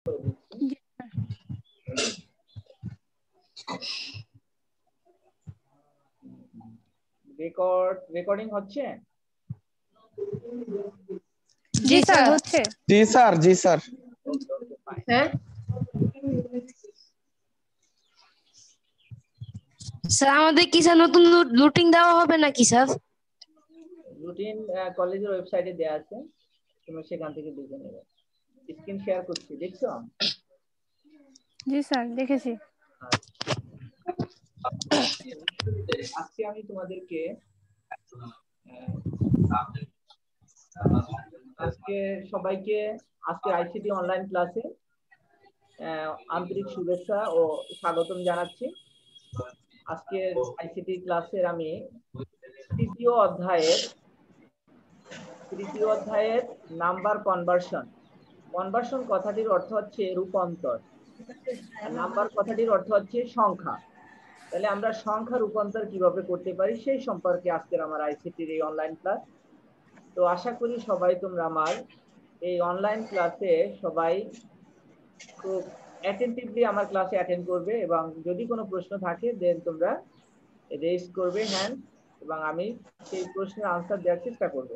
করে দিচ্ছি। রেকর্ডিং হচ্ছে? জি স্যার হচ্ছে। জি স্যার, জি স্যার। ওকে ওকে ফাইন। হ্যাঁ স্যার, আমাদের কি স্যার নতুন রুটিন দেওয়া হবে নাকি স্যার? রুটিন কলেজের ওয়েবসাইটে দেওয়া আছে, তুমি সেখান থেকে দেখে নেবে। স্ক্রিন শেয়ার করছি, দেখছো? জি স্যার দেখেছি। আজকে আমি তোমাদেরকে আজকে সবাইকে আজকে আইসিটি অনলাইন ক্লাসে আন্তরিক শুভেচ্ছা ও স্বাগতম জানাচ্ছি। আজকে আইসিটি ক্লাসের আমি তৃতীয় অধ্যায়ের নাম্বার কনভার্সন। কনভার্সন কথাটির অর্থ হচ্ছে রূপান্তর, আর নাম্বার কথাটির অর্থ হচ্ছে সংখ্যা। তাহলে আমরা সংখ্যা রূপান্তর কিভাবে করতে পারি সেই সম্পর্কে আজকের আমার আইসিটির এই অনলাইন ক্লাস। তো আশা করি সবাই তোমরা আমার এই অনলাইন ক্লাসে সবাই খুব অ্যাটেন্টিভলি আমার ক্লাসে অ্যাটেন্ড করবে, এবং যদি কোনো প্রশ্ন থাকে দেন তোমরা রেজ করবে হ্যান্ড, এবং আমি সেই প্রশ্নের আনসার দেওয়ার চেষ্টা করব।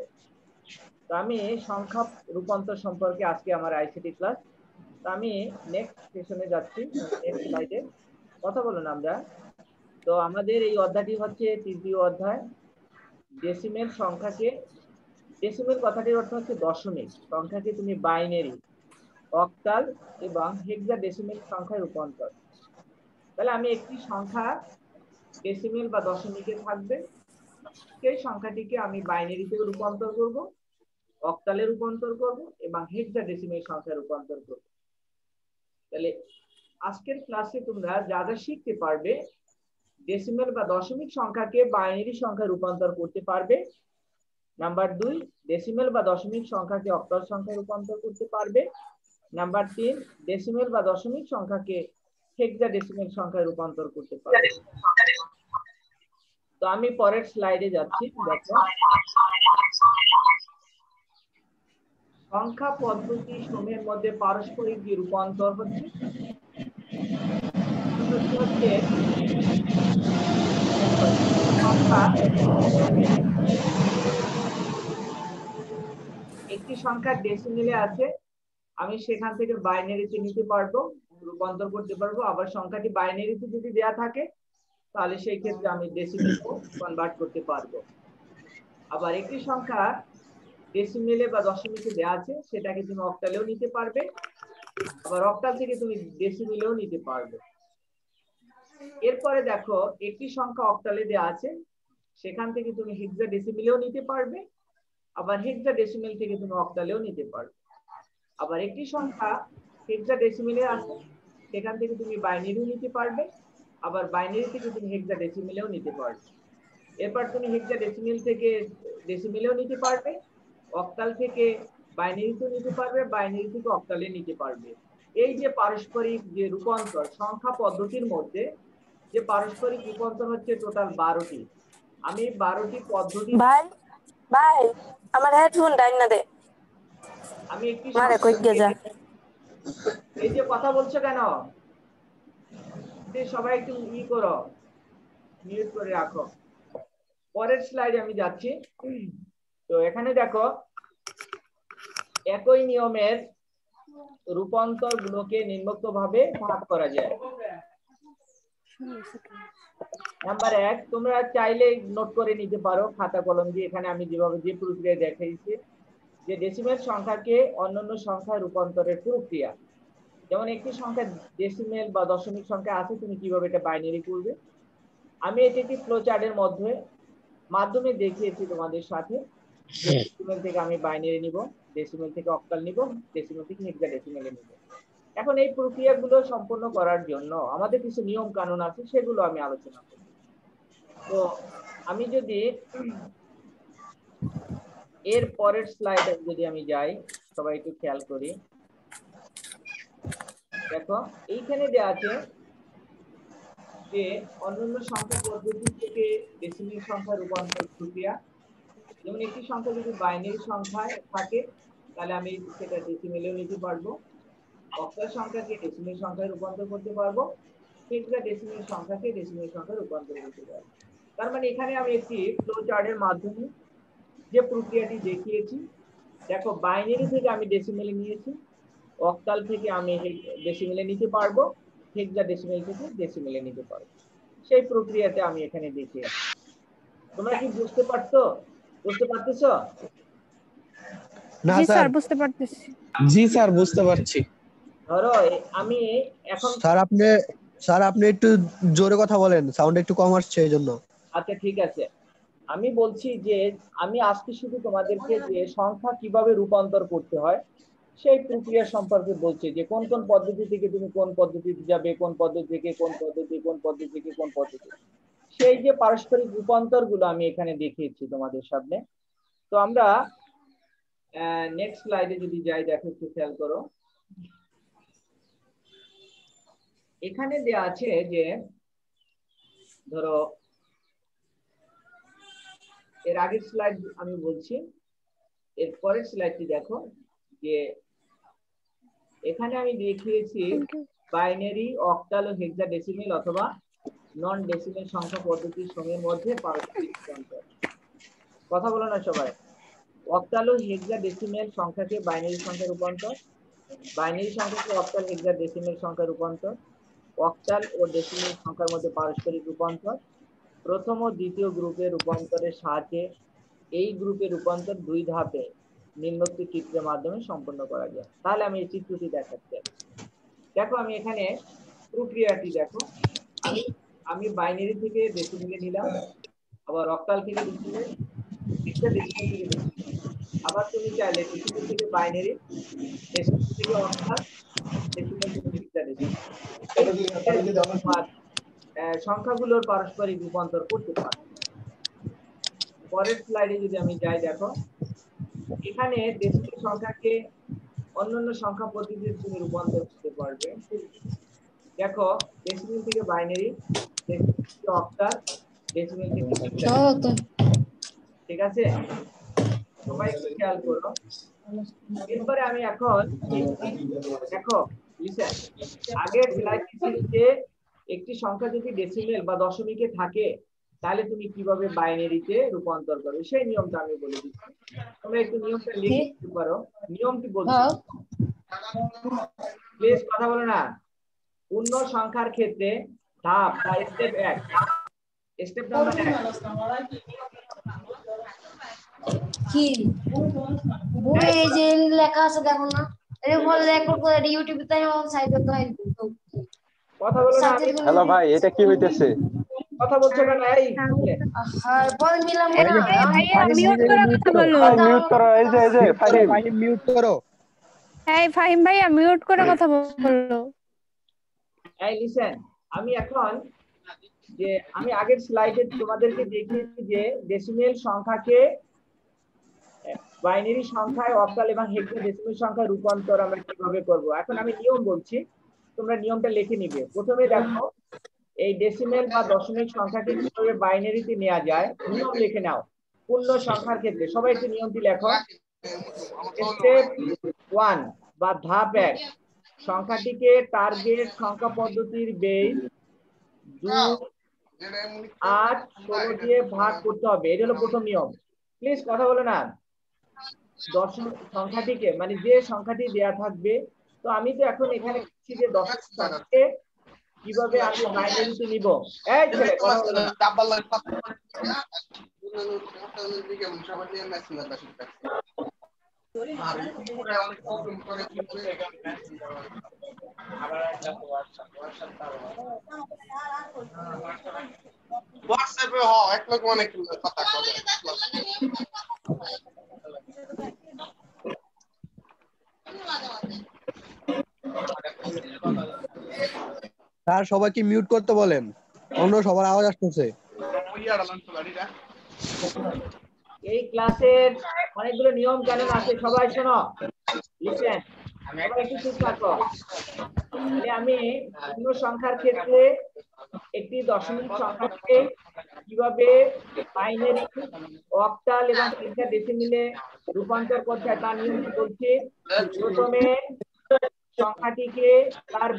তো আমি সংখ্যা রূপান্তর সম্পর্কে আজকে আমার আইসিটি ক্লাস। তো আমি নেক্সট সেশনে যাচ্ছি, নেক্সট স্লাইডে কথা বলুন আমরা। তো আমাদের এই অধ্যায়টি হচ্ছে তৃতীয় অধ্যায়, ডেসিমেল সংখ্যাকে, ডেসিমেল কথাটির অর্থ হচ্ছে দশমিক সংখ্যাকে তুমি বাইনারি, অক্টাল এবং হেক্সাডেসিমেল সংখ্যায় রূপান্তর। তাহলে আমি একটি সংখ্যা ডেসিমেল বা দশমিকে থাকবে, সেই সংখ্যাটিকে আমি বাইনারিতে রূপান্তর করব, অক্টালে রূপান্তর করব এবং হেক্সাডেসিমেল সংখ্যায় রূপান্তর করব। তাহলে আজকের ক্লাসে তোমরা যা যা শিখতে পারবে, ডেসিমেল বা দশমিক সংখ্যাকে বাইনারি সংখ্যায় রূপান্তর করতে পারবে। নাম্বার 2, ডেসিমেল বা দশমিক সংখ্যাকে অক্টাল সংখ্যায় রূপান্তর করতে পারবে। নাম্বার 3, ডেসিমেল বা দশমিক সংখ্যাকে হেক্সাডেসিমেল সংখ্যায় রূপান্তর করতে পারবে। তো আমি পরের স্লাইডে যাচ্ছি। দেখো, সংখ্যা পদ্ধতি সমূহের মধ্যে পারস্পরিক যে রূপান্তর হচ্ছে একটি সংখ্যা ডেসিমেলে আছে, আমি সেখান থেকে বাইনারিতে নিতে পারবো, রূপান্তর করতে পারবো। আবার সংখ্যাটি বাইনারিতে যদি দেয়া থাকে তাহলে সেই ক্ষেত্রে আমি ডেসিমেলে কনভার্ট করতে পারবো। আবার একটি সংখ্যা ডেসিমেলে বা দশমিকে দেয়া আছে, সেটাকে তুমি অক্টালেও নিতে পারবে, আবার অক্টাল থেকে তুমি ডেসিমেলেও নিতে পারবে। এরপরে দেখো, একটি সংখ্যা অক্টালে দেয়া আছে, সেখান থেকে তুমি হেক্সাডেসিমেলেও নিতে পারবে, আবার হেক্সাডেসিমেল থেকে তুমি অক্টালেও নিতে পারবে। আবার একটি সংখ্যা হেক্সাডেসিমেলে আছে, সেখান থেকে তুমি বাইনারিও নিতে পারবে, আবার বাইনারি থেকে তুমি হেক্সাডেসিমেলেও নিতে পারবে। এরপর তুমি হেক্সাডেসিমেল থেকে ডেসিমেলেও নিতে পারবে, অক্টাল থেকে বাইনারিতেও নিতে পারবে, বাইনারি থেকে অক্টালে নিতে পারবে। এই যে পারস্পরিক যে রূপান্তর সংখ্যা পদ্ধতির মধ্যে, যে পারস্পরিক রূপান্তর হচ্ছে টোটাল 12টি। আমি 12টি পদ্ধতি, ভাই ভাই আমার হেডফোন ডাইন না দে, আমি একটি মারে কই গেজা। এই যে কথা বলছো কেন, সবাই একটু করো, মিউট করে রাখো। পরের স্লাইডে আমি যাচ্ছি। তো এখানে দেখো, একই নিয়মের রূপান্তর গুলোকে নিম্নোক্ত ভাবে ভাগ করা যায়। নাম্বার 1, তোমরা চাইলে নোট করে নিতে পারো খাতা কলম দিয়ে। এখানে আমি যেভাবে যে প্রক্রিয়া দেখাইছি, যে ডেসিমেল সংখ্যাকে অন্যান্য সংখ্যায় রূপান্তরের প্রক্রিয়া। যেমন একটি সংখ্যা ডেসিমেল বা দশমিক সংখ্যা আছে, তুমি কিভাবে এটা বাইনারি করবে। আমি এটি একটি ফ্লো চার্টের মাধ্যমে দেখিয়েছি তোমাদের সাথে। ডেসিমেল থেকে আমি বাইনারি নিব, ডেসিমেল থেকে অক্টাল নিব, ডেসিমেল থেকে হেক্সাডেসিমেলে নিব। এখন এই প্রক্রিয়াগুলো সম্পন্ন করার জন্য আমাদের কিছু নিয়ম কানুন আছে, সেগুলো আমি আলোচনা করব। তো আমি যদি এর পরের স্লাইডে যদি আমি যাই, সবাই একটু খেয়াল করি। দেখো, এইখানে দেয়া আছে যে অন্যান্য সংখ্যা পদ্ধতি থেকে ডেসিমেল সংখ্যা রূপান্তর প্রক্রিয়া। যেমন একটি সংখ্যা যদি বাইনারি সংখ্যায় থাকে, তাহলে আমি সেটা ডেসিমেলেও নিতে পারবো। অক্টাল সংখ্যাকে ডেসিমেল সংখ্যায় রূপান্তর করতে পারবো, হেক্সাডেসিমেল সংখ্যাকে ডেসিমেল সংখ্যায় রূপান্তর করতে পারবো। তার মানে এখানে আমি একটি ফ্লো চার্টের মাধ্যমে যে প্রক্রিয়াটি দেখিয়েছি, দেখো বাইনারি থেকে আমি ডেসিমেলে নিয়েছি, অক্টাল থেকে আমি ডেসিমেলে নিতে পারবো, হেক্সাডেসিমেল থেকে ডেসিমেলে নিতে পারবো। সেই প্রক্রিয়াতে আমি এখানে দেখিয়েছি। তোমরা কি বুঝতে পারতেছো? জি স্যার, বুঝতে পারতেছি। জি স্যার, বুঝতে পারছি। ধরো আমি এখন স্যার আপনি একটু জোরে কথা বলেন, সাউন্ড একটু কম আসছে এই জন্য। আচ্ছা ঠিক আছে, আমি বলছি যে আমি আজকে শুধু তোমাদেরকে যে সংখ্যা কিভাবে রূপান্তর করতে হয় সেই প্রক্রিয়া সম্পর্কে বলছি, যে কোন কোন পদ্ধতি থেকে তুমি কোন পদ্ধতিতে যাবে, কোন পদ্ধতি থেকে কোন পদ্ধতি, কোন পদ্ধতি থেকে কোন পদ্ধতি, সেই যে পারস্পরিক রূপান্তর গুলো আমি এখানে দেখিয়েছি তোমাদের সামনে। তো আমরা নেক্সট স্লাইডে যদি যাই, দেখো একটু খেয়াল করো, এখানে দেয়া আছে যে ধরো এর আগের স্লাইড আমি বলছি, এর পরের স্লাইডটি দেখো, যে এখানে আমি দেখিয়েছি বাইনারি, অক্টাল ও হেক্সাডেসিমেল অথবা নন ডেসিমেল সংখ্যা পদ্ধতির সমূহের মধ্যে পারস্পরিক রূপান্তর। কথা বলো না সবাই। অক্টাল ও হেক্সাডেসিমেল সংখ্যাকে বাইনারি সংখ্যা রূপান্তর, বাইনারি সংখ্যাকে অক্টাল হেক্সাডেসিমেল সংখ্যা রূপান্তর, অক্টাল ও ডেসিমেল সংখ্যার মধ্যে পারস্পরিক রূপান্তর, প্রথম ও দ্বিতীয় গ্রুপের রূপান্তরের সাহায্যে এই গ্রুপের রূপান্তর দুই ধাপে নিম্নোক্ত চিত্রের মাধ্যমে সম্পন্ন করা যায়। তাহলে আমি এই চিত্রটি দেখাচ্ছি। দেখো আমি এখানে প্রক্রিয়াটি দেখো, আমি বাইনারি থেকে ডেসিমেলে নিলাম, আবার অক্টাল থেকে ডেসিমেল, হেক্সাডেসিমেল থেকে ডেসিমেল, আবার তুমি চাইলে ডেসিমেল থেকে বাইনারি, ডেসিমেল থেকে অক্টাল, ডেসিমেল থেকে হেক্সাডেসিমেল, সংখ্যাগুলোর পারস্পরিক রূপান্তর করতে পারে। পরের স্লাইডে যদি আমি যাই, দেখো এখানে ডেসিমেল সংখ্যাকে অন্যান্য সংখ্যা পদ্ধতিতে তুমি রূপান্তর করতে পারবে। দেখো ডেসিমেল থেকে বাইনারি, ডেসিমেল থেকে অক্টাল, ডেসিমেল থেকে হেক্সাডেসিমেল, ঠিক আছে? সবাই একটু খেয়াল করো। এরপরে আমি এখন দেখো লিসেন, আগের স্লাইড ছিল যে একটি সংখ্যা যদি ডেসিমেল বা দশমিকে থাকে তাহলে তুমি কিভাবে বাইনারিতে রূপান্তর করবে সেই নিয়মটা আমি বলে দিচ্ছি। তোমরা একটু নিয়মটা লিখে দিতে পারো। নিয়ম কি বলছো প্লিজ, কথা বলো না। পূর্ণ সংখ্যার ক্ষেত্রে ধাপ বা স্টেপ 1, স্টেপ নাম্বার 1, কি বলে এই যে লেখা আছে দেখো না, এই বলে রেকর্ড করে ইউটিউবে তাই সাইড করতে হয়। কথা বলো না। হ্যালো ভাই, এটা কি হইতেছে? কথা বলছো কেন? এই আর বল মিলাম না, ভাইয়া মিউট করে কথা বলো। ভাই মিউট করো, এই যে ফাহিম মিউট করো। এই ফাহিম ভাইয়া মিউট করে কথা বলো। এই লিসেন, আমি এখন যে আমি আগের স্লাইডে তোমাদেরকে দেখিয়েছি যে ডেসিমেল সংখ্যাকে বাইনারি সংখ্যায়, অক্টাল এবং হেক্সাডেসিমেল সংখ্যায় রূপান্তর আমরা কিভাবে করব। এখন আমি নিয়ম বলছি, তোমরা নিয়মটা লিখে নিবে। প্রথমে দেখো এই ডেসিমেল বা দশমিক সংখ্যাকে কিভাবে বাইনারিতে নেওয়া যায়, নিয়ম লিখে নাও। পূর্ণ সংখ্যার ক্ষেত্রে সবাই একটু নিয়মটি লেখো। স্টেপ 1 বা ধাপ 1, সংখ্যাটিকে টার্গেট সংখ্যা পদ্ধতির বেস 2, 8, 16 দিয়ে ভাগ করতে হবে। এটা হলো প্রথম নিয়ম। প্লিজ কথা বলো না। দশমিক সংখ্যাটিকে মানে যে সংখ্যাটি দেয়া থাকবে, তো আমি তো এখন এখানে লিখছি যে দশমিক সংখ্যাকে কিভাবে আমি বাইনারিতে নিব। এই ছেলে কথা বলো না। হোয়াটসঅ্যাপে এক লোক অনেক কথা বলে। স্যার সবাইকে মিউট করতে বলেন, অন্য সবার আওয়াজ আসতেছে। এই ক্লাসের অনেকগুলো নিয়ম কানুন আছে, সবাই শোনো। লিসেন, সবাই একটু চুপ থাকো। তাহলে আমি পূর্ণ সংখ্যার ক্ষেত্রে একটি দশমিক সংখ্যাকে কিভাবে বাইনারি, অক্টাল এবং হেক্সাডেসিমেলে রূপান্তর করতে হয় তার নিয়মটি বলছি। প্রথমে সংখ্যাটিকে তার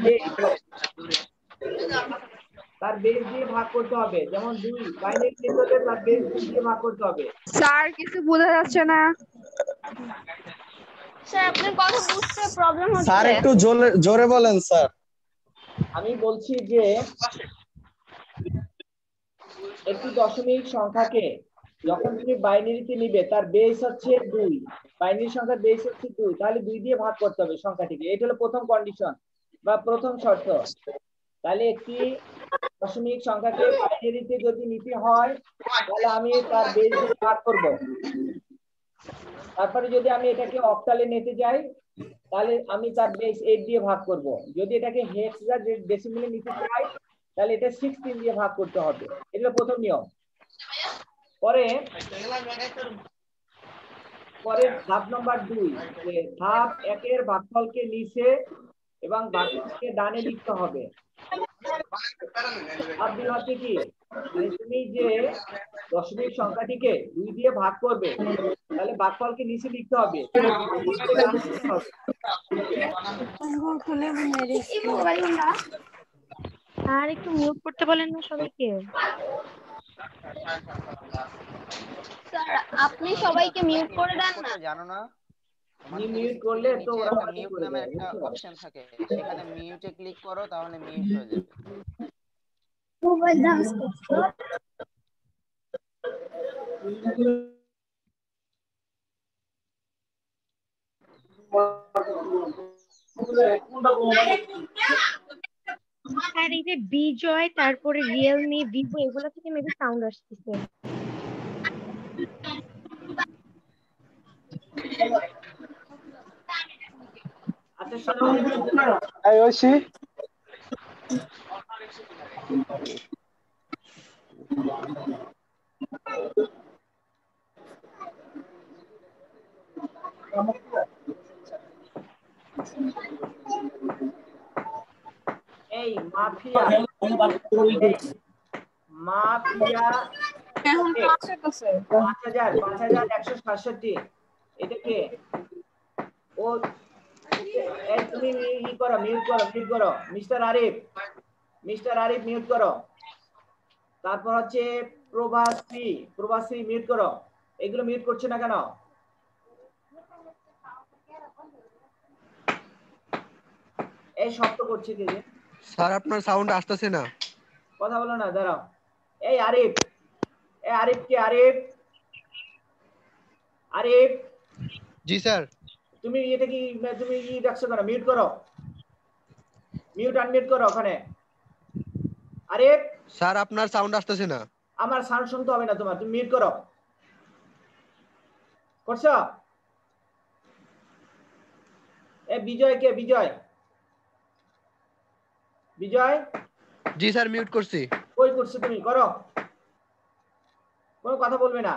বেস দিয়ে ভাগ করতে হবে। যেমন 2 বাইনারি মেথডে তার বেস 2 দিয়ে ভাগ করতে হবে। স্যার কিছু বোঝা যাচ্ছে না। স্যার আপনার কথা বুঝতে প্রবলেম স্যার হচ্ছে। একটু জোরে জোরে বলেন স্যার। আমি বলছি যে একটি দশমিক সংখ্যাকে যখন তুমি বাইনারিতে নিবে তার বেস হচ্ছে 2, বাইনারি সংখ্যার বেস হচ্ছে 2, তাহলে 2 দিয়ে ভাগ করতে হবে সংখ্যাটিকে। এটা হলো প্রথম কন্ডিশন বা প্রথম শর্ত। তাহলে একটি দশমিক সংখ্যাকে বাইনারিতে যদি নিতে হয় তাহলে আমি তার বেস দিয়ে ভাগ করব। তারপরে যদি আমি এটাকে অক্টালে নিতে যাই তাহলে আমি তার বেস 8 দিয়ে ভাগ করব। যদি এটাকে হেক্সাডেসিমালে নিতে চাই তাহলে এটা 16 দিয়ে ভাগ করতে হবে। এটা হলো প্রথম নিয়ম। পরে ধাপ নাম্বার 2, যে ধাপ 1 এর ভাগফলকে নিচে এবং ভাগফলকে ডানে লিখতে হবে। ধাপ 2 হচ্ছে কি, মানে তুমি যে দশমিক সংখ্যাটিকে 2 দিয়ে ভাগ করবে তাহলে ভাগফলকে নিচে লিখতে হবে, ডানে লিখতে হবে। আর একটু মিউট করতে বলেন না সবাইকে। স্যার আপনি সবাইকে মিউট করে দেন না। জানো না তুমি মিউট করলে তো নিচে ওরা একটা বাতিল মিউট করে নামে দেয়, একটা বুঝছো? অপশন থাকে, সেখানে মিউটে ক্লিক করো, তাহলে মিউট হয়ে যাবে। মোবাইল ডান্স করছে। আর এই যে বিজয়, তারপরে রিয়েলমি, ভিভো, এগুলো থেকে মেবি সাউন্ড আসতেছে। আচ্ছা শোনো, এই ঐশী এই মাফিয়া, মাফিয়া 5167, এটা কে? ও এই তুমি করো, মিউট করো মিস্টার আরিফ, মিউট করো। তারপর হচ্ছে প্রভাশ্রী মিউট করো। এগুলো মিউট করছে না কেন? এই শব্দ করছে কে যে? স্যার আপনার সাউন্ড আসতেছে না। কথা বলো না, দাঁড়াও। এই আরিফ, কে? আরিফ জি স্যার। তুমি এটা কি, তুমি রাখছো কেন? মিউট করো, মিউট আনমিউট করো ওখানে। আরিফ স্যার আপনার সাউন্ড আসতেছে না। আমার সাউন্ড শুনতে হবে না তোমার, তুমি মিউট করো। করছো? এ বিজয় কে? বিজয় জি স্যার মিউট করছি। কই করছো তুমি? করো, কোনো কথা বলবে না।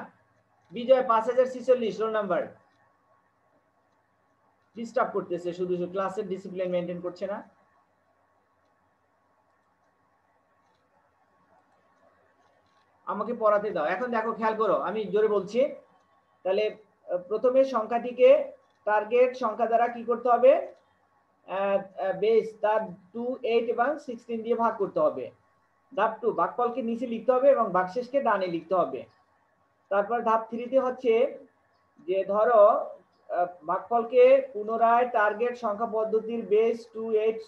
বিজয় 5046 রোল নাম্বার। ডিস্টার্ব করতেছে, শুধু ক্লাসের ডিসিপ্লিন মেনটেন করছে না। আমাকে পড়াতে দাও। এখন দেখো, খেয়াল করো, আমি জোরে বলছি। তাহলে প্রথমে সংখ্যাটিকে টার্গেট সংখ্যা দ্বারা কি করতে হবে? বেস তার 2, 8 এবং 16 দিয়ে ভাগ করতে হবে। ধাপ 2, ভাগফলকে নিচে লিখতে হবে এবং ভাগশেষকে ডানে লিখতে হবে। তারপর ধাপ 3 তে হচ্ছে যে ধরো ভাগফলকে পুনরায় টার্গেট সংখ্যা পদ্ধতির বেস 2, 8,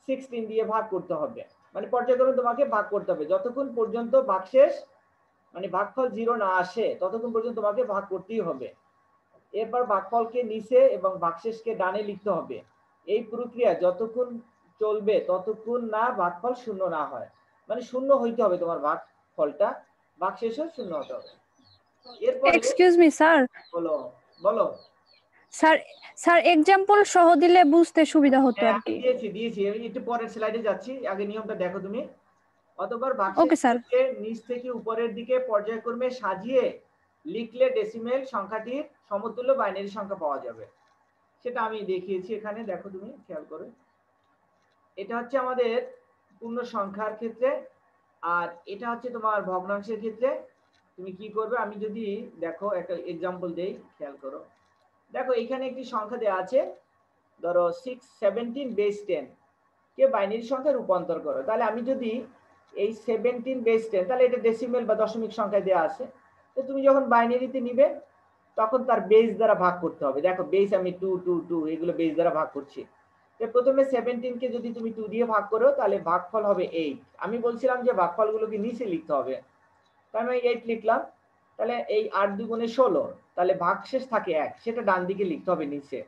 16 দিয়ে ভাগ করতে হবে। মানে পর্যায়ক্রমে তোমাকে ভাগ করতে হবে যতক্ষণ পর্যন্ত ভাগশেষ মানে ভাগফল 0 না আসে, ততক্ষণ পর্যন্ত তোমাকে ভাগ করতেই হবে। এরপর ভাগফলকে নিচে এবং ভাগশেষকে ডানে লিখতে হবে। এই প্রক্রিয়া যতক্ষণ চলবে ততক্ষণ না ভাগফল 0 না হয়, মানে 0 হইতে হবে তোমার ভাগফলটা, ভাগশেষও 0 হতে হবে। এরপর এক্সকিউজ মি স্যার। বলো স্যার এক্সাম্পল সহ দিলে বুঝতে সুবিধা হতো আর কি। দিয়েছি একটু পরের স্লাইডে যাচ্ছি, আগে নিয়মটা দেখো তুমি। অতঃপর ওকে স্যার। ভাগশেষকে নিচ থেকে উপরের দিকে পর্যায়ক্রমে সাজিয়ে লিখলে ডেসিমেল সংখ্যাটির সমতুল্য বাইনারি সংখ্যা পাওয়া যাবে। সেটা আমি দেখিয়েছি এখানে, দেখো তুমি খেয়াল করে। এটা হচ্ছে আমাদের পূর্ণ সংখ্যার ক্ষেত্রে, আর এটা হচ্ছে তোমার ভগ্নাংশের ক্ষেত্রে। তুমি কি করবে, আমি যদি দেখো একটা এক্সাম্পল দেই, খেয়াল করো। দেখো এখানে একটি সংখ্যা দেওয়া আছে ধরো 617 বেস 10 কে বাইনারি সংখ্যায় রূপান্তর করো। তাহলে আমি যদি এই 17 বেস 10, তাহলে এটা ডেসিমেল বা দশমিক সংখ্যায় দেওয়া আছে, তো তুমি যখন বাইনারিতে নিবে তখন তার বেস দ্বারা ভাগ করতে হবে। দেখো বেস আমি 2 2 2 এগুলো বেস দ্বারা ভাগ করছি। তো প্রথমে 17 কে যদি তুমি 2 দিয়ে ভাগ করো তাহলে ভাগফল হবে 8। আমি বলছিলাম যে ভাগফলগুলোকে নিচে লিখতে হবে, তাই আমি 8 লিখলাম। তাহলে এই 8 দুগুণে 16, তাহলে ভাগশেষ থাকে 1, সেটা ডান দিকে লিখতে হবে নিচে।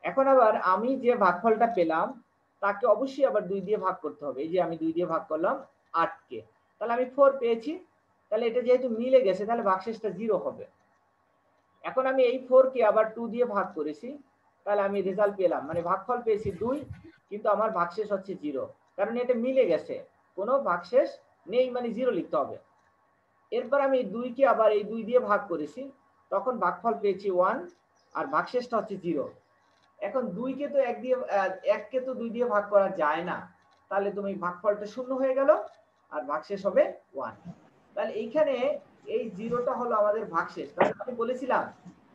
এখন আবার আমি যে ভাগফলটা পেলাম তাকে অবশ্যই আবার 2 দিয়ে ভাগ করতে হবে। এই যে আমি 2 দিয়ে ভাগ করলাম 8 কে, তাহলে আমি 4 পেয়েছি। তাহলে এটা যেহেতু মিলে গেছে তাহলে ভাগশেষটা 0 হবে। এখন আমি এই 4 কে আবার 2 দিয়ে ভাগ করেছি, তাহলে আমি রেজাল্ট পেলাম, মানে ভাগফল পেয়েছি 2, কিন্তু আমার ভাগশেষ হচ্ছে 0, কারণ এটা মিলে গেছে, কোনো ভাগশেষ নেই, মানে 0 লিখতে হবে। এরপর আমি 2 কে আবার এই 2 দিয়ে ভাগ করেছি, তখন ভাগফল পেয়েছি 1 আর ভাগশেষটা হচ্ছে 0। এখন 2 কে তো 1 দিয়ে 1 কে তো 2 দিয়ে ভাগ করা যায় না, তাহলে তুমি ভাগফলটা 0 হয়ে গেল আর ভাগশেষ হবে 1। তাহলে এইখানে এই 0টা হলো আমাদের ভাগশেষ। তাহলে আমি বলেছিলাম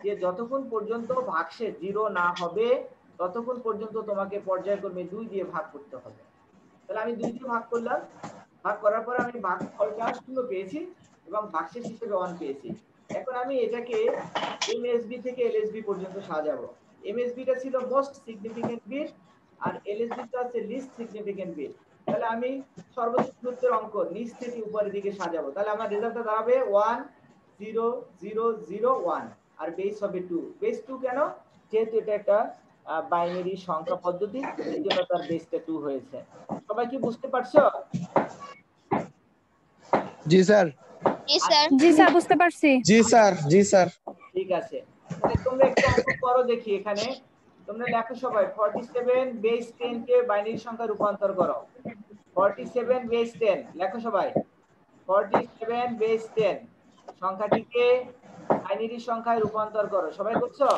যে যতক্ষণ পর্যন্ত ভাগশেষ 0 না হবে ততক্ষণ পর্যন্ত তোমাকে পর্যায়ক্রমে 2 দিয়ে ভাগ করতে হবে। তাহলে আমি 2 দিয়ে ভাগ করলাম, ভাগ করার পর আমি ভাগফলটা 0 পেয়েছি এবং ভাগশেষ হিসেবে 1 পেয়েছি। এখন আমি এটাকে এমএসবি থেকে এলএসবি পর্যন্ত সাজাবো। এমএসবিটা ছিল মোস্ট সিগনিফিকেন্ট বিট আর এলএসবিটা হচ্ছে লিস্ট সিগনিফিকেন্ট বিট। তাহলে আমি সর্বোচ্চ দূরত্বের অঙ্ক নিচ থেকে উপরের দিকে সাজাবো। তাহলে আমার রেজাল্টটা দাঁড়াবে 1 0 0 0 1 আর বেস হবে 2। বেস 2 কেন? যেহেতু এটা একটা বাইনারি সংখ্যা পদ্ধতি, এই জন্য তার বেসটা 2 হয়েছে। সবাই কি বুঝতে পারছো? জি স্যার। জি স্যার, বুঝতে পারছি। জি স্যার, জি স্যার। ঠিক আছে, তাহলে তোমরা একটু অঙ্ক করো দেখি। এখানে তোমরা লেখো সবাই 47 বেস 10 কে বাইনারি সংখ্যায় রূপান্তর করো। 47 বেস 10 লেখো সবাই। 47 বেস 10 সংখ্যাটিকে বাইনারি সংখ্যায় রূপান্তর করো। সবাই করছো?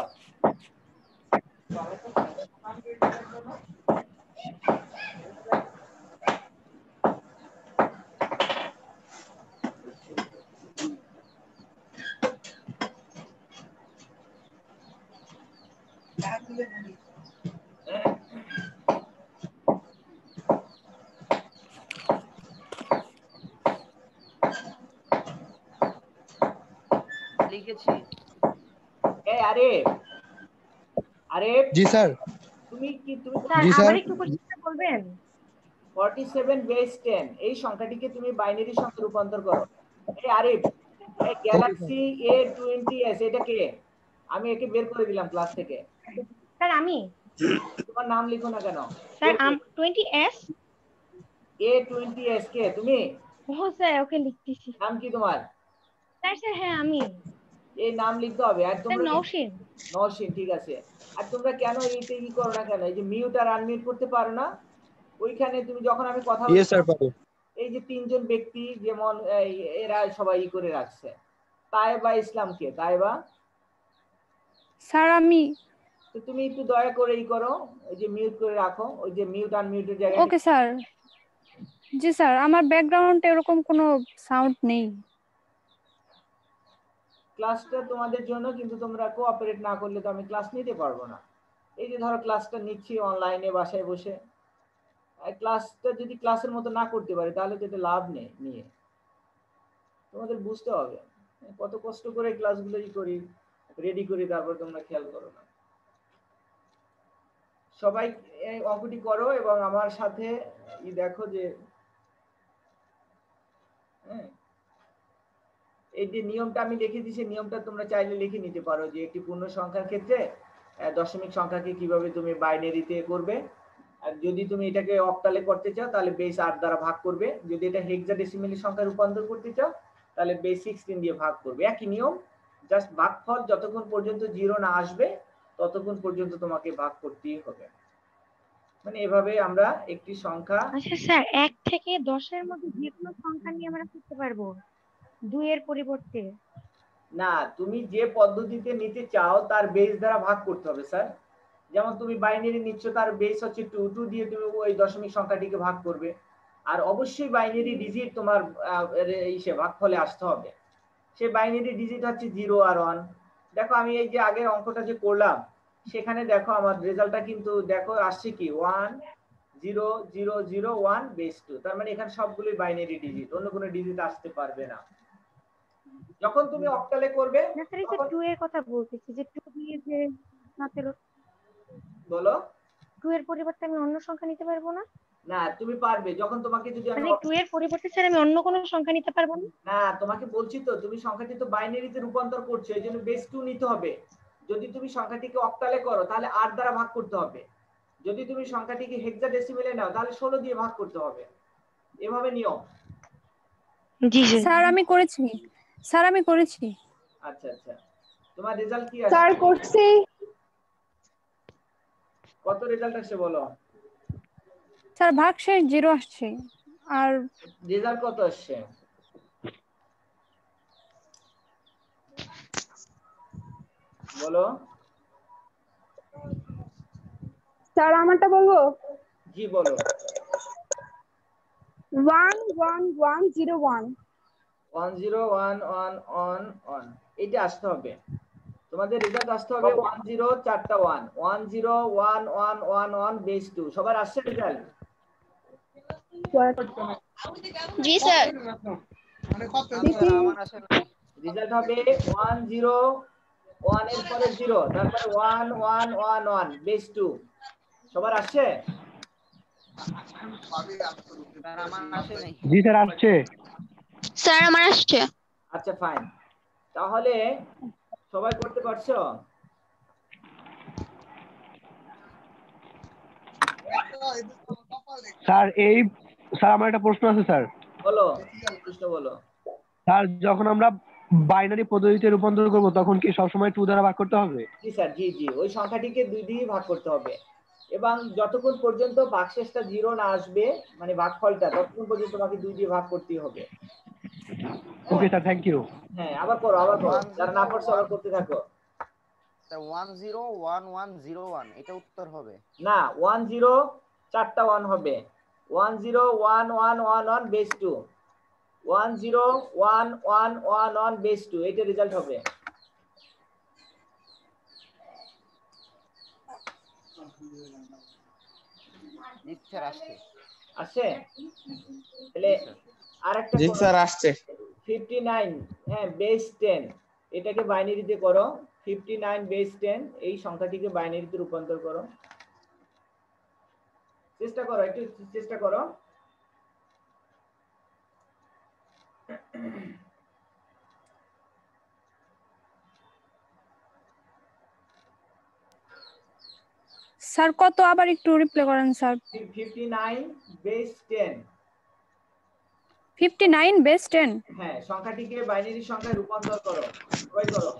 লিখেছি। এই আরে আরে জি স্যার। তুমি স্যার জি, স্যার। আবার একটু কোশ্চেনটা বলবেন? 47 বেস 10 এই সংখ্যাটিকে তুমি বাইনারি সংখ্যায় রূপান্তর করো। এই আরিফ, এই গ্যালাক্সি A20s এটা কে? আমি একে বের করে দিলাম ক্লাস থেকে। স্যার আমি তোমার নাম লিখো না কেন? Sir 20s। A20s কে তুমি? ও স্যার ওকে লিখতেছি। নাম কি তোমার? স্যার স্যার হ্যাঁ আমি। এই নাম লিখতে হবে। আর স্যার তোমরা নওশিন। নওশিন, ঠিক আছে। আর তোমরা কেন এইটা ই করো না কেন? এই যে মিউট আর আনমিউট করতে পারো না? ওইখানে তুমি যখন আমি কথা ইয়েস বলছি, স্যার, পারি। এই যে 3 জন ব্যক্তি যেমন এরা সবাই ই করে রাখছে। তায়েবা ইসলাম কে? তায়েবা? স্যার আমি। তো তুমি একটু দয়া করে ই করো, ওই যে মিউট করে রাখো, ওই যে মিউট আনমিউটের জায়গায়। Okay sir. জি স্যার, আমার ব্যাকগ্রাউন্ডে এরকম কোনো সাউন্ড নেই। ক্লাসটা তোমাদের জন্য, কিন্তু তোমরা কোঅপারেট না করলে তো আমি ক্লাস নিতে পারবো না। এই যে ধরো ক্লাসটা নিচ্ছি অনলাইনে বাসায় বসে, ক্লাসটা যদি ক্লাসের মতো না করতে পারি তাহলে তো এটা লাভ নেই নিয়ে। তোমাদের বুঝতে হবে কত কষ্ট করে ক্লাসগুলো ই করি, রেডি করি, তারপর তোমরা খেয়াল করো না। সবাই এই অঙ্কটি করো এবং আমার সাথে দেখো যে এই যে নিয়মটা আমি লিখে দিয়েছি, নিয়মটা তোমরা চাইলে লিখে নিতে পারো যে একটি পূর্ণ সংখ্যার ক্ষেত্রে দশমিক সংখ্যাকে কিভাবে তুমি বাইনারিতে করবে। আর যদি তুমি এটাকে অক্টালে করতে চাও তাহলে বেস 8 দ্বারা ভাগ করবে। যদি এটা হেক্সাডেসিমাল সংখ্যায় রূপান্তর করতে চাও তাহলে বেস 16 দিয়ে ভাগ করবে। একই নিয়ম, জাস্ট ভাগফল যতক্ষণ পর্যন্ত 0 না আসবে ততক্ষণ পর্যন্ত তোমাকে ভাগ করতেই হবে। মানে এভাবে আমরা একটি সংখ্যা। আচ্ছা স্যার 1 থেকে 10 এর মধ্যে যে কোনো সংখ্যা নিয়ে আমরা করতে পারবো 2 এর পরিবর্তে? না, তুমি যে পদ্ধতিতে নিতে চাও তার বেস দ্বারা ভাগ করতে হবে স্যার। যেমন তুমি বাইনারি নিচ্ছ, তার বেস হচ্ছে 2, 2 দিয়ে তুমি ওই দশমিক সংখ্যাটিকে ভাগ করবে। আর অবশ্যই বাইনারি ডিজিট তোমার ভাগফলে আসতে হবে। সেই বাইনারি ডিজিট হচ্ছে 0 আর 1। দেখো আমি এই যে আগের অঙ্কটা যে করলাম সেখানে দেখো আমার রেজাল্টটা কিন্তু দেখো আসছে কি 1 0 0 0 1 বেস 2, তার মানে এখানে সবগুলোই বাইনারি ডিজিট, অন্য কোনো ডিজিট আসতে পারবে না। যখন তুমি অক্টালে করবে না স্যার, এই যে 2 এর কথা বলতেছি, যে 2 দিয়ে যে না পেলো, বলো 2 এর পরিবর্তে আমি অন্য সংখ্যা নিতে পারবো না? না, তুমি পারবে। যখন তোমাকে যদি আমি মানে 2 এর পরিবর্তে স্যার আমি অন্য কোনো সংখ্যা নিতে পারবো না? না, তোমাকে বলছি তো, তুমি সংখ্যাটি তো বাইনারিতে রূপান্তর করছো, এই জন্য বেস 2 নিতে হবে। যদি তুমি সংখ্যাটিকে অক্টালে করো তাহলে 8 দ্বারা ভাগ করতে হবে। যদি তুমি সংখ্যাটিকে হেক্সাডেসিমেলে নাও তাহলে 16 দিয়ে ভাগ করতে হবে। এভাবে নিয়ম। জি স্যার আমি করেছি, স্যার আমি করেছি। আচ্ছা আচ্ছা, তোমার রেজাল্ট কি আসছে? স্যার করছি। কত রেজাল্ট আসছে বলো? স্যার ভাগশেষ 0 আসছে। আর রেজাল্ট কত আসছে? বলো। স্যার আমারটা বলবো? জি বলো। 11101 10111 এটা আসতে হবে। তোমাদের রেজাল্ট আসতে হবে 10 চারটা 1 101111 বেস 2। সবার আসছে রেজাল্ট? জি স্যার। আমার আসলে রেজাল্ট হবে 10 1 এর পরে 0, তারপরে 1111 বেস 2। সবার আসছে? স্যার আমার আসে নাই। জি স্যার আসছে। স্যার আমার আসছে। আচ্ছা ফাইন, তাহলে সবাই করতে পারছো? স্যার আমার একটা প্রশ্ন আছে স্যার। বলো, প্রশ্ন বলো। স্যার যখন আমরা বাইনারি পদ্ধতিতে রূপান্তর করব তখন কি সবসময় 2 দ্বারা ভাগ করতে হবে? জি স্যার, জি জি, ওই সংখ্যাটিকে 2 দিয়ে ভাগ করতে হবে এবং যতক্ষণ পর্যন্ত ভাগশেষটা 0 না আসবে, মানে ভাগফলটা, ততক্ষণ পর্যন্ত তোমাকে 2 দিয়ে ভাগ করতেই হবে। Okay sir, thank you. হ্যাঁ, আবার করো, যারা না পারছো আবার করতে থাকো। 101101 এটা উত্তর হবে না, 10 চারটা 1 হবে, 101111 বেস 2, 101111 বেস 2, এটা রেজাল্ট হবে। জি স্যার আসছে। আসছে? তাহলে আরেকটা জি স্যার আসছে। 59 হ্যাঁ বেস 10, এটাকে বাইনারিতে করো। 59 বেস 10 এই সংখ্যাটিকে বাইনারিতে রূপান্তর করো। চেষ্টা করো, একটু চেষ্টা করো। স্যার কত, আবার একটু রিপ্লাই করেন স্যার। 59 বেস 10। 59 বেস 10। হ্যাঁ, সংখ্যাটিকে বাইনারি সংখ্যায় রূপান্তর করো, সবাই করো।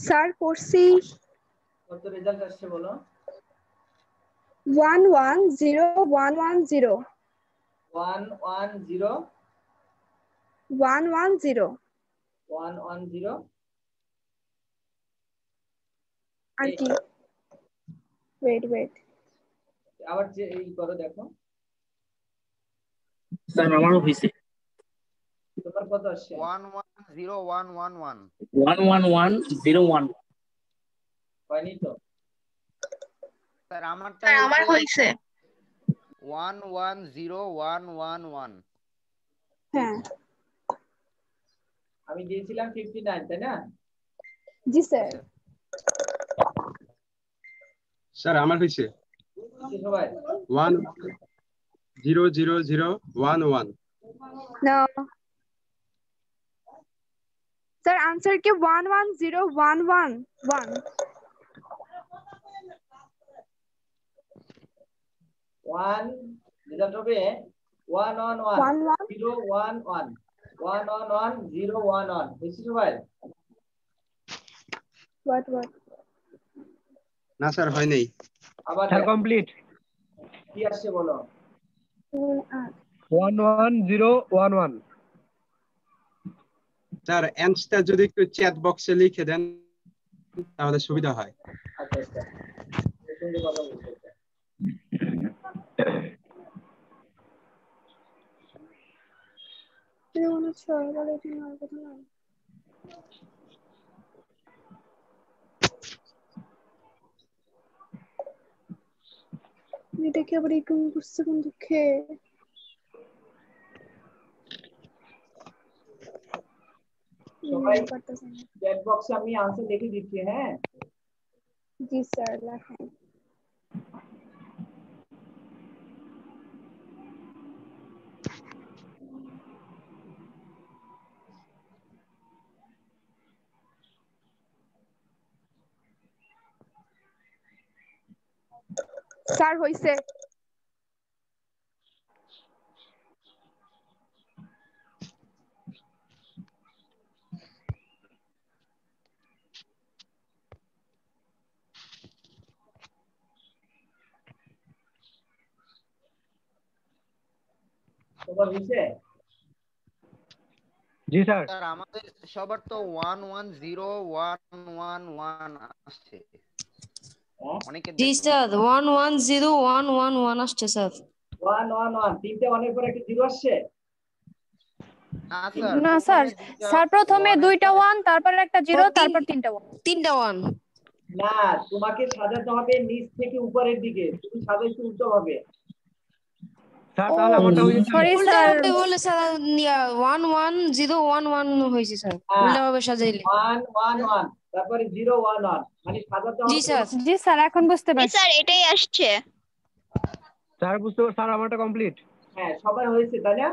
স্যার করছি। কত রেজাল্ট আসছে বলো? 110110 110 110 110 আর কি? ওয়েট আবার এই করো, দেখো স্যার আমারও হয়েছে তোমার কত আসছে? 110111 11101 হয়নি তো? স্যার আমারটা আমার হয়েছে 110111 হ্যাঁ আমি দিয়েছিলাম 59, তাই না? জি স্যার। স্যার আমার হয়েছে সবাই 1 0 0 0 1 1। No. Sir, answer ke 110111. 1 result হবে 111 0 1 1 111 0 1 1 বুঝছো সবাই? What? না স্যার হয় নাই। আবার স্যার কমপ্লিট। কি আসছে বলো? 11011। স্যার অ্যান্সারটা যদি একটু চ্যাট বক্সে লিখে দেন তাহলে সুবিধা হয়। আচ্ছা আচ্ছা, সুন্দর কথা বলছো। এটা কি আবার এরকম করছে কোন দুঃখে? সবাই চ্যাট বক্সে আমি आंसर লিখে দিচ্ছি। হ্যাঁ জি স্যার, লেখেন। স্যার হইছে। সবার হইছে? জি স্যার। স্যার আমাদের সবার তো 11011 আসছে। অনেকে জি স্যার 110111 আসছে স্যার। 111 তিনটে ওয়ানের পরে একটা জিরো আসছে। না স্যার, স্যার প্রথমে দুইটা 1, তারপর একটা 0, তারপর তিনটা 1। তিনটা 1 না, তোমাকে সাজাতে হবে নিচ থেকে উপরের দিকে। তুমি সাজাইছো উল্টো হবে। স্যার তাহলে আমারটা হয়ে যাচ্ছে। সরি উল্টা স্যার, ভাবে বলে স্যার 11011 হইছে স্যার। উল্টা ভাবে সাজাইলে 111 তারপরে 011 মানে সাজাতে হবে। জি স্যার। জি স্যার এখন বুঝতে পারছি। স্যার এটাই আসছে। স্যার বুঝতে পারছি। স্যার আমারটা কমপ্লিট। হ্যাঁ সবার হয়েছে তাই না?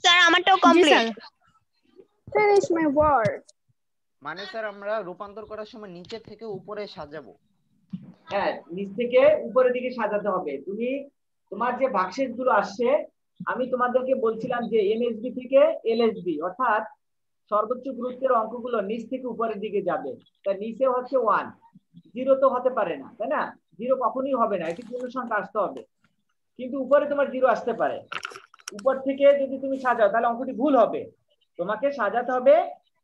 স্যার আমারটাও জি complete. Sir. Finish my word. মানে স্যার আমরা রূপান্তর করার সময় নিচে থেকে উপরে সাজাবো। হ্যাঁ নিচ থেকে উপরের দিকে সাজাতে হবে। তুমি তোমার যে বাক্সেস গুলো আসছে, আমি তোমাদেরকে বলছিলাম যে এমএসবি থেকে এলএসবি অর্থাৎ সর্বোচ্চ গুরুত্বের অঙ্কগুলো নিচ থেকে উপরের দিকে যাবে। তাই নিচে হচ্ছে 1, 0 তো হতে পারে না, তাই না? 0 কখনোই হবে না, এটি পূর্ণ সংখ্যা আসতে হবে। কিন্তু উপরে তোমার 0 আসতে পারে। উপর থেকে যদি তুমি সাজাও তাহলে অঙ্কটি ভুল হবে। তোমাকে সাজাতে হবে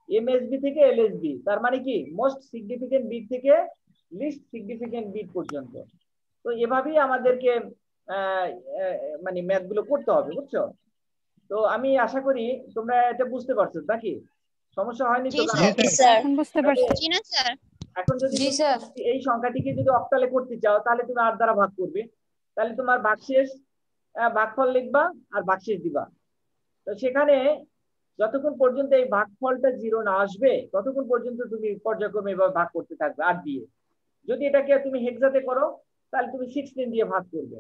এমএসবি থেকে এলএসবি, তার মানে কি মোস্ট সিগনিফিকেন্ট বিট থেকে লিস্ট সিগনিফিকেন্ট বিট পর্যন্ত। তো এভাবেই আমাদেরকে মানে ম্যাথ গুলো করতে হবে, বুঝছো? তো আমি আশা করি তোমরা এটা বুঝতে পারছো নাকি? সমস্যা হয়নি তো? এখন বুঝতে পারছি। এখন যদি এই সংখ্যাটিকে যদি অক্টালে করতে চাও তাহলে তুমি 8 দ্বারা ভাগ করবে। তাহলে তোমার ভাগশেষ ভাগফল লিখবা আর ভাগশেষ দিবা। তো সেখানে যতক্ষণ পর্যন্ত এই ভাগফলটা 0 না আসবে ততক্ষণ পর্যন্ত তুমি পর্যায়ক্রমে এভাবে ভাগ করতে থাকবে 8 দিয়ে। যদি এটাকে তুমি হেক্সাতে করো তাহলে তুমি 16 দিয়ে ভাগ করবে।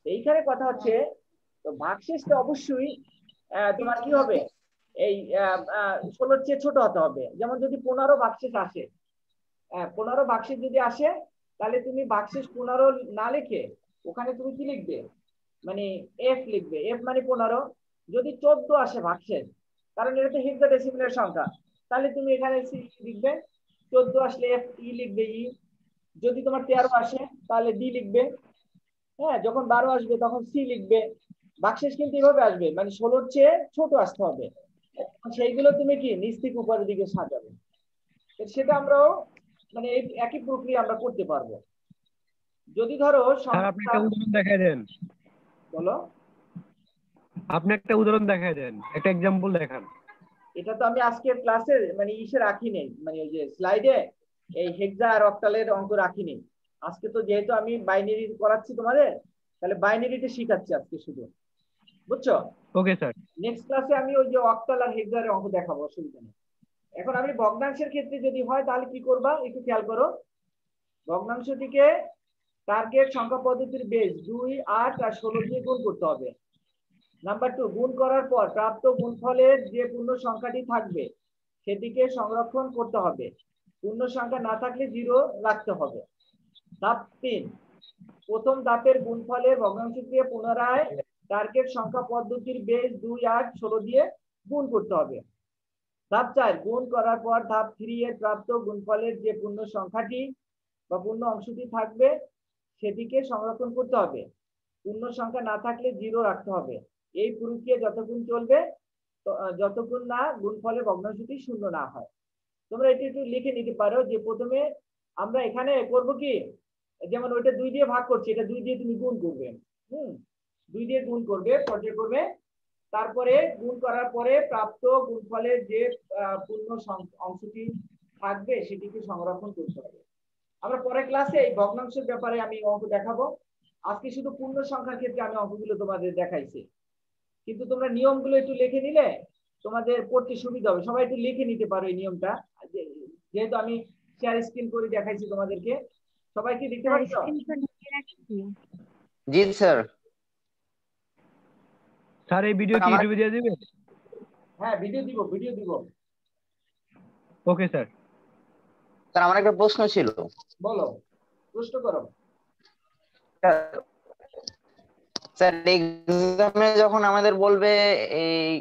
এইখানে কথা হচ্ছে তো ভাগশেষটা অবশ্যই তোমার কি হবে, এই 16 চেয়ে ছোট হতে হবে। যেমন যদি 15 ভাগশেষ আসে, 15 ভাগশেষ যদি আসে তাহলে তুমি ভাগশেষ 15 না লিখে ওখানে তুমি কি লিখবে, মানে এফ লিখবে। এফ মানে 15। যদি 14 আসে ভাগশেষ, কারণ এটা তো হেক্সাডেসিমালের সংখ্যা, তাহলে তুমি এখানে সি লিখবে। 14 আসলে এফ ই লিখবে ই। যদি তোমার 13 আসে তাহলে ডি লিখবে। হ্যাঁ, যখন 12 আসবে তখন সি লিখবে। ভাগশেষ কিন্তু এভাবে আসবে, মানে 16 চেয়ে ছোট আসতে হবে। সেইগুলো তুমি কি নিচ থেকে উপরের দিকে সাজাবে। সেটা আমরাও মানে এই একই প্রক্রিয়া আমরা করতে পারবো। যদি ধরো স্যার আপনি একটা উদাহরণ দেখায় দেন। বলো। আপনি একটা উদাহরণ দেখায় দেন, একটা एग्जांपल দেখান। এটা তো আমি আজকের ক্লাসে মানে ইসে রাখি নেই, মানে ওই যে স্লাইডে এই হেক্সা আর অক্টালের অঙ্ক রাখি নেই। আজকে তো যেহেতু আমি বাইনারি করাচ্ছি তোমাদের, তাহলে বাইনারিতে শিখাচ্ছি আজকে শুধু। বুঝছো? Okay sir. নেক্সট ক্লাসে আমি ওই যে অক্টাল আর হেক্সারের অঙ্ক দেখাবো, অসুবিধা নেই। এখন আমি ভগ্নাংশের ক্ষেত্রে যদি হয় তাহলে কি করবা একটু খেয়াল করো। ভগ্নাংশটিকে টার্গেট সংখ্যা পদ্ধতির বেস 2, 8 আর 16 দিয়ে গুণ করতে হবে। নাম্বার 2, গুণ করার পর প্রাপ্ত গুণফলের যে পূর্ণ সংখ্যাটি থাকবে সেটিকে সংরক্ষণ করতে হবে। পূর্ণ সংখ্যা না থাকলে 0 রাখতে হবে। ধাপ 3, প্রথম ধাপের গুণফলের ভগ্নাংশকে পুনরায় টার্গেট সংখ্যা পদ্ধতির বেস 2, 8, 16 দিয়ে গুণ করতে হবে। ধাপ 4, গুণ করার পর ধাপ 3 এর প্রাপ্ত গুণফলের যে পূর্ণ সংখ্যাটি বা পূর্ণ অংশটি থাকবে সেটিকে সংরক্ষণ করতে হবে। পূর্ণ সংখ্যা না থাকলে 0 রাখতে হবে। এই প্রক্রিয়া যতক্ষণ চলবে যতক্ষণ না গুণফলের ভগ্নাংশটি শূন্য না হয়। তোমরা এটি একটু লিখে নিতে পারো যে প্রথমে আমরা এখানে করব কি, যেমন ওইটা 2 দিয়ে ভাগ করছি, এটা 2 দিয়ে তুমি গুণ করবে। 2 দিয়ে গুণ করবে, পর্যায়ক্রমে। তারপরে গুণ করার পরে প্রাপ্ত গুণফলের যে পূর্ণ অংশটি থাকবে সেটিকে সংরক্ষণ করতে হবে। আমরা পরের ক্লাসে এই ভগ্নাংশের ব্যাপারে আমি অঙ্ক দেখাবো। আজকে শুধু পূর্ণ সংখ্যার ক্ষেত্রে আমি অঙ্কগুলো তোমাদের দেখাইছি, কিন্তু তোমরা নিয়মগুলো একটু লিখে নিলে তোমাদের পড়তে সুবিধা হবে। সবাই একটু লিখে নিতে পারো এই নিয়মটা, যেহেতু আমি শেয়ার স্ক্রিন করে দেখাইছি তোমাদেরকে। সবাই কি দেখতে পাচ্ছ? জি স্যার। স্যার এই ভিডিও কি ইউটিউবে দিয়ে দিবেন? হ্যাঁ, ভিডিও দিব। Okay sir. স্যার আমার একটা প্রশ্ন ছিল। বলো, প্রশ্ন করো। স্যার এক্সামে যখন আমাদের বলবে এই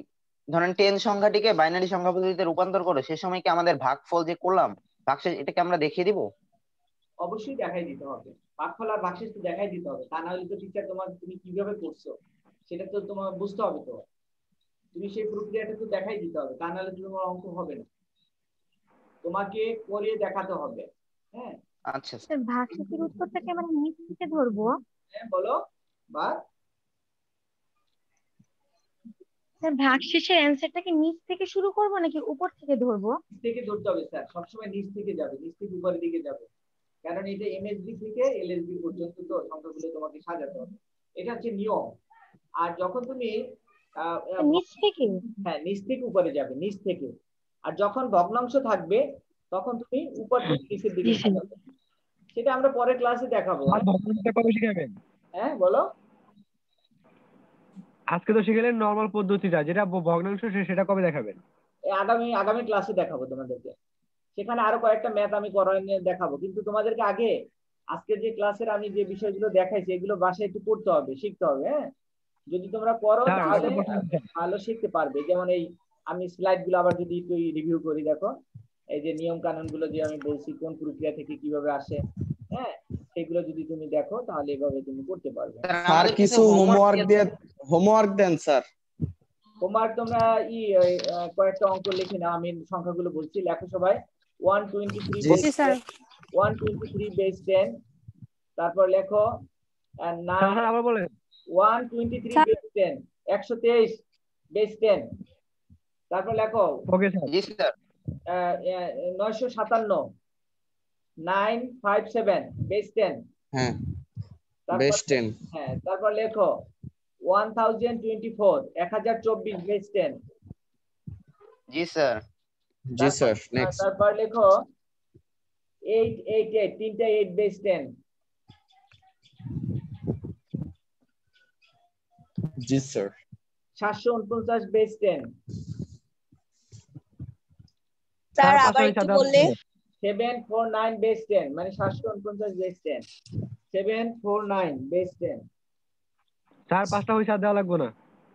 ধরেন 10 সংখ্যাটিকে বাইনারি সংখ্যা পদ্ধতিতে রূপান্তর করো, সেই সময় কি আমাদের ভাগফল যে করলাম ভাগশেষ এটাকে আমরা দেখিয়ে দিব? অবশ্যই দেখাই দিতে হবে, ভাগফল আর ভাগশেষ তো দেখাই দিতে হবে। তা না হলে তো টিচার তুমি কিভাবে করছো সেটা তো তোমার বুঝতে হবে। তো তুমি সেই প্রক্রিয়াটা তো দেখাই দিতে হবে, তা না হলে তোমার অঙ্ক হবে না, তোমাকে করে দেখাতে হবে। হ্যাঁ আচ্ছা স্যার, ভাগশেষের উত্তরটাকে আমরা নিচ থেকে ধরবো? হ্যাঁ বলো। বা স্যার ভাগশেষের অ্যানসারটাকে নিচ থেকে শুরু করব নাকি উপর থেকে ধরবো? নিচ থেকে ধরতে হবে স্যার, সবসময় নিচ থেকে যাবে, নিচ থেকে উপরের দিকে যাবে, কারণ এটা এমএসবি থেকে এলএসবি পর্যন্ত তো সংখ্যাগুলো তোমাকে সাজাতে হবে, এটা হচ্ছে নিয়ম। আর যখন তুমি নিচ থেকে, হ্যাঁ নিচ থেকে উপরে যাবে, নিচ থেকে। আর যখন ভগ্নাংশ থাকবে তখন তুমি উপর থেকে নিচের দিকে সাজাবে। সেটা আমরা পরের ক্লাসে দেখাবো। আর ভগ্নাংশটা কবে শিখাবেন? হ্যাঁ বলো। আজকে তো শিখালেন নরমাল পদ্ধতিটা, যেটা ভগ্নাংশ সেটা কবে দেখাবেন? আগামী ক্লাসে দেখাবো তোমাদেরকে। সেখানে আরো কয়েকটা ম্যাথ আমি করাই নিয়ে দেখাবো, কিন্তু তোমাদেরকে আগে আজকে যে ক্লাসের আমি যে বিষয়গুলো দেখাইছি এগুলো বাসায় একটু পড়তে হবে, শিখতে হবে। হ্যাঁ, যদি তোমরা করো তাহলে ভালো শিখতে পারবে। যেমন এই আমি স্লাইড গুলো আবার যদি একটু রিভিউ করি, দেখো এই যে নিয়ম কানুন গুলো যে আমি বলছি কোন প্রক্রিয়া থেকে কিভাবে আসে, হ্যাঁ সেগুলো যদি তুমি দেখো তাহলে এভাবে তুমি করতে পারবে। স্যার কিছু হোমওয়ার্ক দেন স্যার। হোমওয়ার্ক তোমরা কয়েকটা অঙ্ক লিখে নাও, আমি সংখ্যাগুলো বলছি, লেখো সবাই। 123 বেস 10, তারপর লেখো 123 বেস 10, 123 বেস 10, তারপর লেখো 957 957 বেস 10। হ্যাঁ বেস 10। হ্যাঁ, তারপর লেখো 1024 1024 বেস 10। জি স্যার। জি স্যার। নেক্সট। তারপর লেখো 888 তিনটা 8 বেস 10। জি স্যার। 749 বেস 10। স্যার আবার একটু বললে? 749 বেস 10 মানে 749 বেস 10। 749 বেস 10। স্যার পাঁচটা হইছে, আর দেওয়া লাগবে না।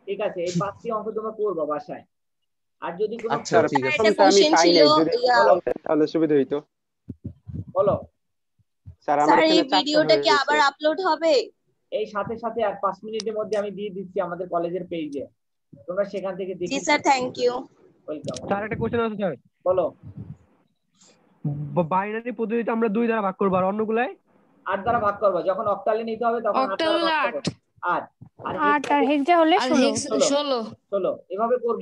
ঠিক আছে, এই 5টি অঙ্ক তোমরা করবা বাসায়। আর যদি কোনো আচ্ছা ঠিক আছে। একটা কোশ্চেন ছিল, তাহলে সুবিধা হইতো। বলো স্যার এই ভিডিওটা কি আবার আপলোড হবে? এই সাথে সাথে আর 5 মিনিটের মধ্যে আমি দিয়ে দিচ্ছি আমাদের কলেজের পেজে, তোমরা সেখান থেকে দেখে। জি sir, thank you. Welcome. Sir একটা কোশ্চেন আছে স্যার। বলো। বাইনারি পদ্ধতিতে আমরা 2 দ্বারা ভাগ করব, আর অন্যগুলাই 8 দ্বারা ভাগ করব। যখন অক্টালে নিতে হবে তখন 8 দ্বারা ভাগ করব। 8 আর হেক্সা হলে 16 এভাবে করব।